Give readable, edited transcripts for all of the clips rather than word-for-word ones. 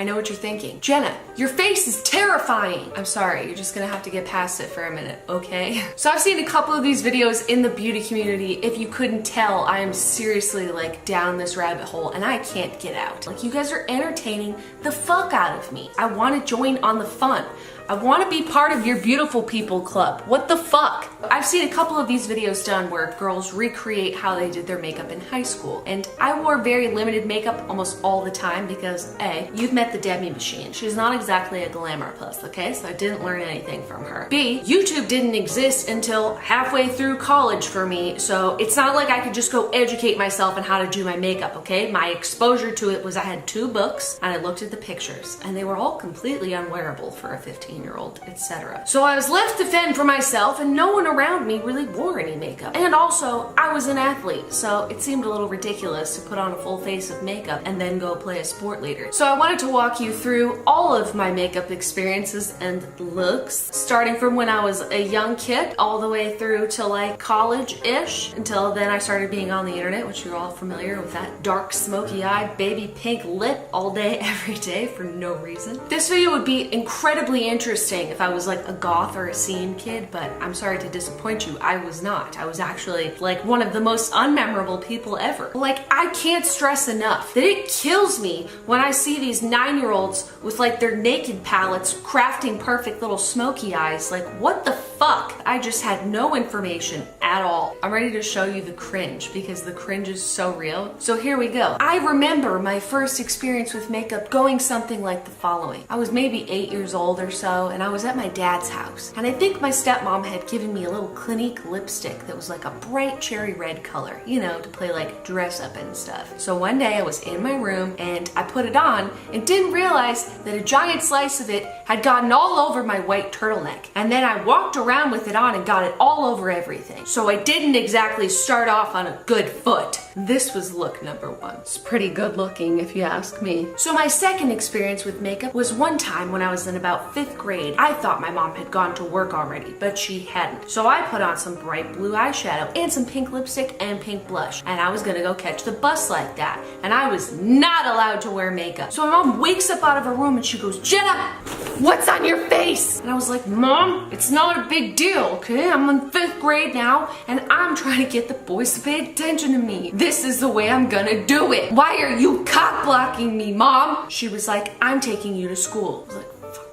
I know what you're thinking. Jenna, your face is terrifying. I'm sorry, you're just gonna have to get past it for a minute, okay? So I've seen a couple of these videos in the beauty community. If you couldn't tell, I am seriously like down this rabbit hole and I can't get out. Like, you guys are entertaining the fuck out of me. I wanna join on the fun. I want to be part of your beautiful people club. What the fuck? I've seen a couple of these videos done where girls recreate how they did their makeup in high school. And I wore very limited makeup almost all the time because A, you've met the Demi machine. She's not exactly a glamour puss, okay? So I didn't learn anything from her. B, YouTube didn't exist until halfway through college for me. So it's not like I could just go educate myself on how to do my makeup, okay? My exposure to it was I had 2 books and I looked at the pictures and they were all completely unwearable for a 15-year-old, etc. So I was left to fend for myself and no one around me really wore any makeup. And also, I was an athlete, so it seemed a little ridiculous to put on a full face of makeup and then go play a sport later. So I wanted to walk you through all of my makeup experiences and looks, starting from when I was a young kid all the way through to like college-ish, until then I started being on the internet, which you're all familiar with that dark, smoky-eyed, baby pink lip all day, every day for no reason. This video would be incredibly interesting if I was like a goth or a scene kid, but I'm sorry to disappoint you, I was not. I was actually like one of the most unmemorable people ever. Like, I can't stress enough that it kills me when I see these 9-year-olds with like their naked palettes crafting perfect little smoky eyes. Like, what the fuck? I just had no information at all. I'm ready to show you the cringe because the cringe is so real. So here we go. I remember my first experience with makeup going something like the following. I was maybe 8 years old or so, and I was at my dad's house. And I think my stepmom had given me a little Clinique lipstick that was like a bright cherry red color, you know, to play like dress up and stuff. So one day I was in my room and I put it on and didn't realize that a giant slice of it had gotten all over my white turtleneck. And then I walked around with it on and got it all over everything. So I didn't exactly start off on a good foot. This was look number 1. It's pretty good looking if you ask me. So my second experience with makeup was one time when I was in about 5th grade. I thought my mom had gone to work already, but she hadn't. So I put on some bright blue eyeshadow and some pink lipstick and pink blush. And I was gonna go catch the bus like that. And I was not allowed to wear makeup. So my mom wakes up out of her room and she goes, "Jenna, what's on your face?" And I was like, "Mom, it's not a big deal, okay? I'm in 5th grade now and I'm trying to get the boys to pay attention to me. This is the way I'm gonna do it. Why are you cock blocking me, Mom?" She was like, "I'm taking you to school." I was like,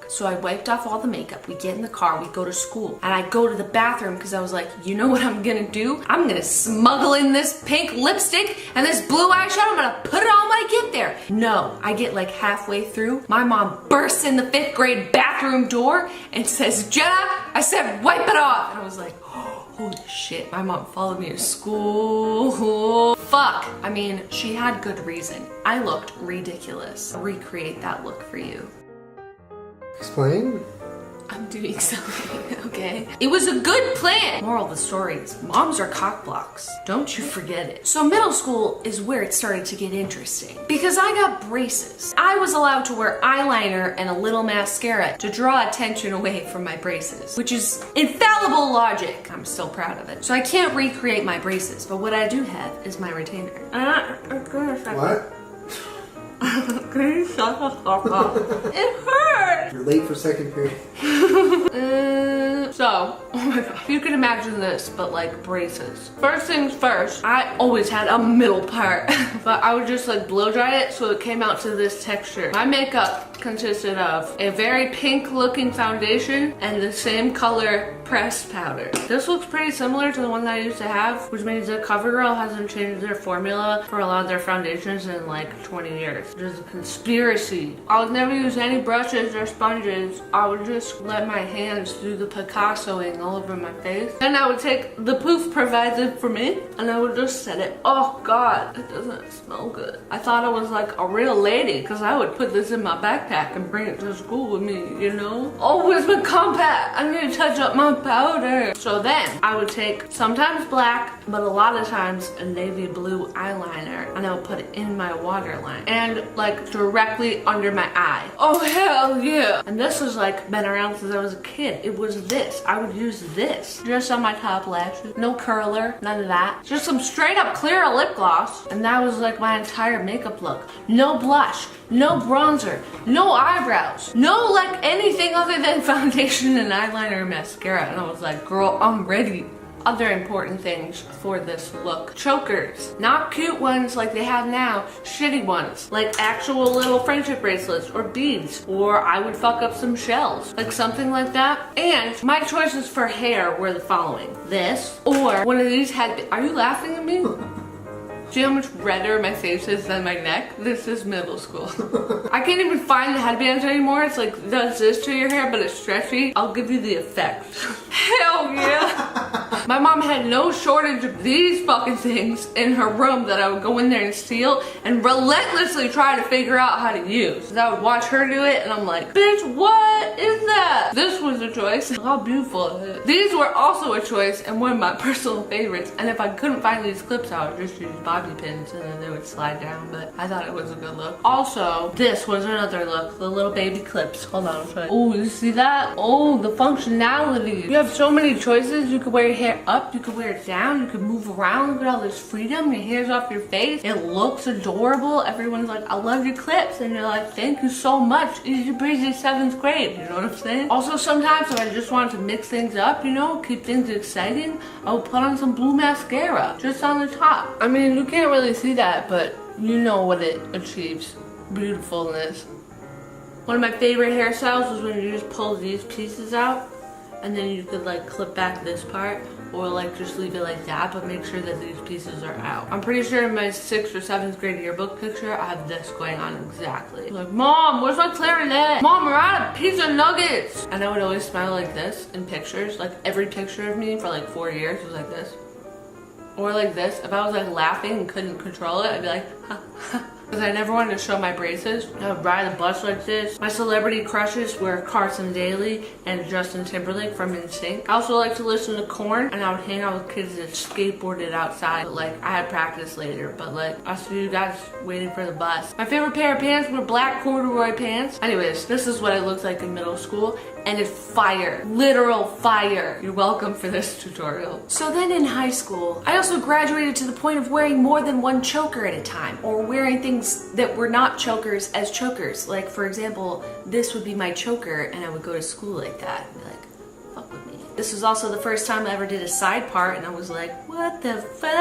so I wiped off all the makeup, we get in the car, we go to school, and I go to the bathroom because I was like, you know what I'm gonna do? I'm gonna smuggle in this pink lipstick and this blue eyeshadow, I'm gonna put it on when I get there. No, I get like halfway through, my mom bursts in the 5th grade bathroom door and says, "Jenna, I said wipe it off." And I was like, holy shit, my mom followed me to school. Fuck. I mean, she had good reason. I looked ridiculous. I'll recreate that look for you. Explain? I'm doing something, okay? It was a good plan! Moral of the story is moms are cock blocks. Don't you forget it. So middle school is where it started to get interesting. Because I got braces. I was allowed to wear eyeliner and a little mascara to draw attention away from my braces, which is infallible logic. I'm still proud of it. So I can't recreate my braces, but what I do have is my retainer. What? Can you shut the fuck up? It hurts! You're late for 2nd period. So, oh my god, you can imagine this, but like braces. First things first, I always had a middle part, but I would just like blow dry it so it came out to this texture. My makeup consisted of a very pink looking foundation and the same color pressed powder. This looks pretty similar to the one that I used to have, which means that CoverGirl hasn't changed their formula for a lot of their foundations in like 20 years. There's a conspiracy. I would never use any brushes or sponges. I would just let my hands do the Picassoing all over my face. Then I would take the poof provided for me and I would just set it. Oh god, it doesn't smell good. I thought I was like a real lady because I would put this in my backpack and bring it to school with me, you know? Always with compact. I need to touch up my powder. So then I would take sometimes black, but a lot of times a navy blue eyeliner, and I would put it in my waterline and like directly under my eye. Oh hell yeah. And this was like been around since I was a kid. It was this. I would use this just on my top lashes. No curler, none of that. Just some straight up clear lip gloss. And that was like my entire makeup look. No blush, no bronzer, no eyebrows, no like anything other than foundation and eyeliner and mascara. And I was like, girl, I'm ready. Other important things for this look. Chokers. Not cute ones like they have now. Shitty ones. Like actual little friendship bracelets or beads. Or I would fuck up some shells. Like something like that. And my choices for hair were the following. This or one of these had... Are you laughing at me? See how much redder my face is than my neck? This is middle school. I can't even find the headbands anymore. It's like, does this to your hair, but it's stretchy. I'll give you the effect. Hell yeah. My mom had no shortage of these fucking things in her room that I would go in there and steal and relentlessly try to figure out how to use. I would watch her do it and I'm like, bitch, what is that? This was a choice. How beautiful is it? These were also a choice and one of my personal favorites. And if I couldn't find these clips, I would just use bobby pins and then they would slide down, but I thought it was a good look. Also, this was another look, the little baby clips. Hold on, I'll show you. Oh, you see that? Oh, the functionality. You have so many choices. You could wear your hair up, you could wear it down, you could move around. Look at all this freedom. Your hair's off your face. It looks adorable. Everyone's like, I love your clips. And you're like, thank you so much. Easy breezy 7th grade. You know what I'm saying? Also, sometimes if I just wanted to mix things up, you know, keep things exciting, I would put on some blue mascara just on the top. I mean, you can't really see that, but you know what it achieves. Beautifulness. One of my favorite hairstyles was when you just pull these pieces out and then you could like clip back this part or like just leave it like that, but make sure that these pieces are out. I'm pretty sure in my 6th or 7th grade yearbook picture, I have this going on exactly. Like, Mom, where's my clarinet? Mom, we're out of pizza nuggets. And I would always smile like this in pictures. Like every picture of me for like 4 years was like this. Or like this. If I was like laughing and couldn't control it, I'd be like, ha, ha. Because I never wanted to show my braces. I would ride a bus like this. My celebrity crushes were Carson Daly and Justin Timberlake from NSYNC. I also like to listen to Korn, and I would hang out with kids that skateboarded outside. But like, I had practice later, but like, I see you guys waiting for the bus. My favorite pair of pants were black corduroy pants. Anyways, this is what I looked like in middle school, and it's fire. Literal fire. You're welcome for this tutorial. So then in high school, I also graduated to the point of wearing more than one choker at a time, or wearing things that were not chokers as chokers. Like for example, this would be my choker and I would go to school like that and be like, fuck with me. This was also the first time I ever did a side part and I was like, what the fuck?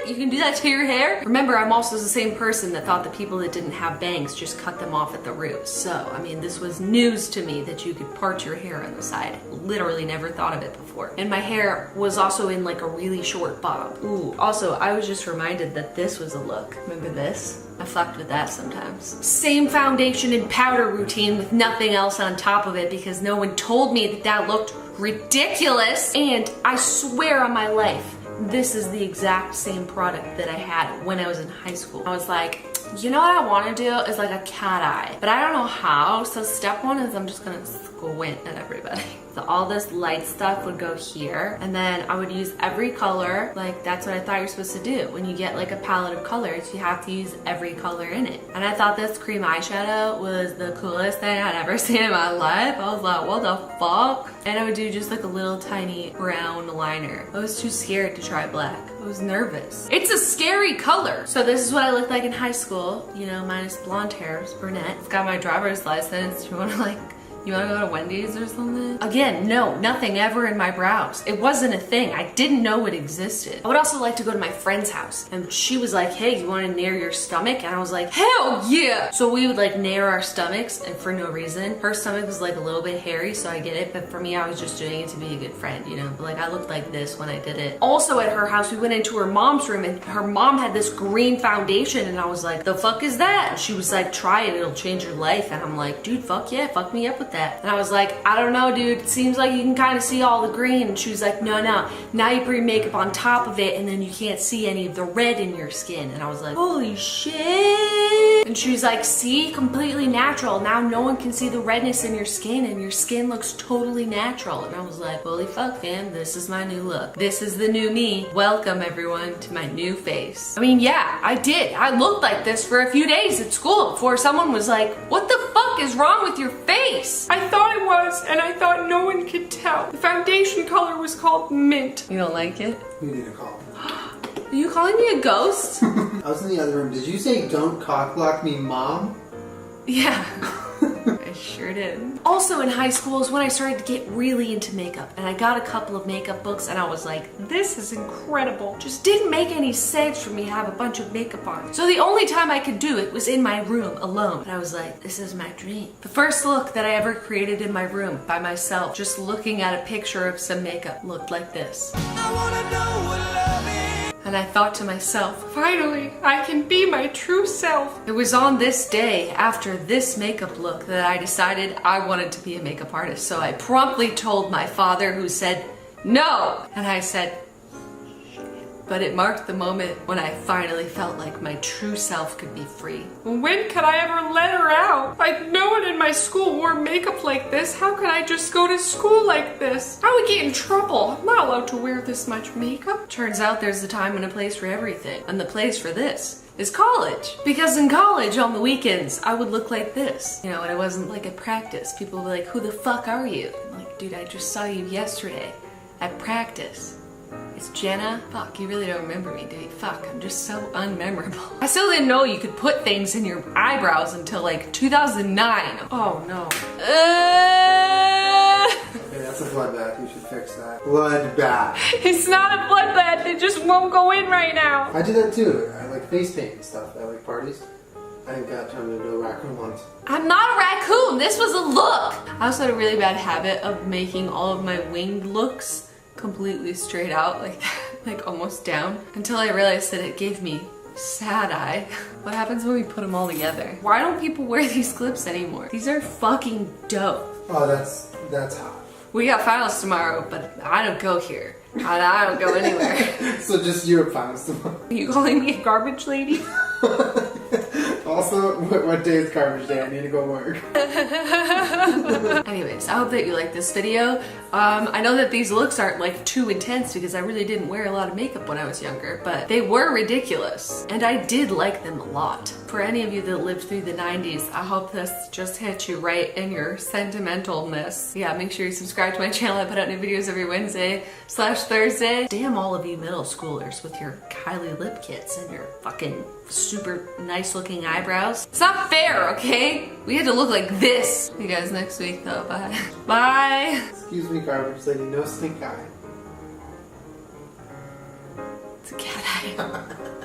You can do that to your hair? Remember, I'm also the same person that thought the people that didn't have bangs just cut them off at the roots. So, I mean, this was news to me that you could part your hair on the side. Literally never thought of it before. And my hair was also in like a really short bob. Ooh. Also, I was just reminded that this was a look. Remember this? I fucked with that sometimes. Same foundation and powder routine with nothing else on top of it because no one told me that that looked ridiculous. And I swear on my life, this is the exact same product that I had when I was in high school. I was like, you know what I want to do is like a cat eye, but I don't know how. So step one is I'm just gonna squint at everybody. So all this light stuff would go here, and then I would use every color. Like that's what I thought you're supposed to do. When you get like a palette of colors, you have to use every color in it. And I thought this cream eyeshadow was the coolest thing I'd ever seen in my life. I was like, what the fuck? And I would do just like a little tiny brown liner. I was too scared to try black. I was nervous. It's a scary color. So this is what I looked like in high school, you know, minus blonde hair, brunette. I've got my driver's license. You wanna go to Wendy's or something? Again, no, nothing ever in my brows. It wasn't a thing. I didn't know it existed. I would also like to go to my friend's house, and she was like, hey, you wanna nair your stomach? And I was like, hell yeah! So we would like nair our stomachs, and for no reason. Her stomach was like a little bit hairy, so I get it, but for me, I was just doing it to be a good friend, you know? But like, I looked like this when I did it. Also at her house, we went into her mom's room, and her mom had this green foundation, and I was like, the fuck is that? And she was like, try it, it'll change your life. And I'm like, dude, fuck yeah, fuck me up with that. And I was like, I don't know, dude, it seems like you can kind of see all the green. And she was like, no, now you put your makeup on top of it and then you can't see any of the red in your skin. And I was like, holy shit. And she's like, see, completely natural. Now no one can see the redness in your skin and your skin looks totally natural. And I was like, holy fuck, fam, this is my new look. This is the new me. Welcome everyone to my new face. I mean, yeah, I did. I looked like this for a few days at school before someone was like, what the fuck is wrong with your face? I thought it was, and I thought no one could tell. The foundation color was called mint. You don't like it? You need a call. Are you calling me a ghost? I was in the other room. Did you say don't cockblock me, mom? Yeah. I sure did. Also in high school is when I started to get really into makeup, and I got a couple of makeup books and I was like, this is incredible. Just didn't make any sense for me to have a bunch of makeup on. So the only time I could do it was in my room alone. And I was like, this is my dream. The first look that I ever created in my room by myself, just looking at a picture of some makeup, looked like this. I wanna know what love is. And I thought to myself, finally, I can be my true self. It was on this day after this makeup look that I decided I wanted to be a makeup artist. So I promptly told my father, who said, no. And I said, but it marked the moment when I finally felt like my true self could be free. When could I ever let her out? Like, no one in my school wore makeup like this. How could I just go to school like this? I would get in trouble. I'm not allowed to wear this much makeup. Turns out there's a time and a place for everything. And the place for this is college. Because in college, on the weekends, I would look like this. You know, and it wasn't like at practice. People would be like, who the fuck are you? I'm like, dude, I just saw you yesterday at practice. It's Jenna. Fuck, you really don't remember me, do you? Fuck, I'm just so unmemorable. I still didn't know you could put things in your eyebrows until like 2009. Oh no. Okay, that's a bloodbath. You should fix that. Bloodbath. It's not a bloodbath. It just won't go in right now. I do that too. I like face paint and stuff. I like parties. I got turned into a raccoon once. I'm not a raccoon. This was a look. I also had a really bad habit of making all of my winged looks completely straight out like that, like almost down, until I realized that it gave me sad eye. What happens when we put them all together? Why don't people wear these clips anymore? These are fucking dope. Oh, that's hot. We got finals tomorrow, but I don't go here. I don't go anywhere. So just Europe finals tomorrow. Are you calling me a garbage lady? Also, what day is garbage day? I need to go work. Anyways, I hope that you like this video. I know that these looks aren't like too intense because I really didn't wear a lot of makeup when I was younger, but they were ridiculous. And I did like them a lot. For any of you that lived through the 90s, I hope this just hit you right in your sentimentalness. Yeah, make sure you subscribe to my channel. I put out new videos every Wednesday/Thursday. Damn all of you middle schoolers with your Kylie lip kits and your fucking super nice looking eyebrows. It's not fair, okay? We had to look like this. See you guys next week though, bye. Bye. Excuse me, garbage lady, no stink eye. It's a cat eye.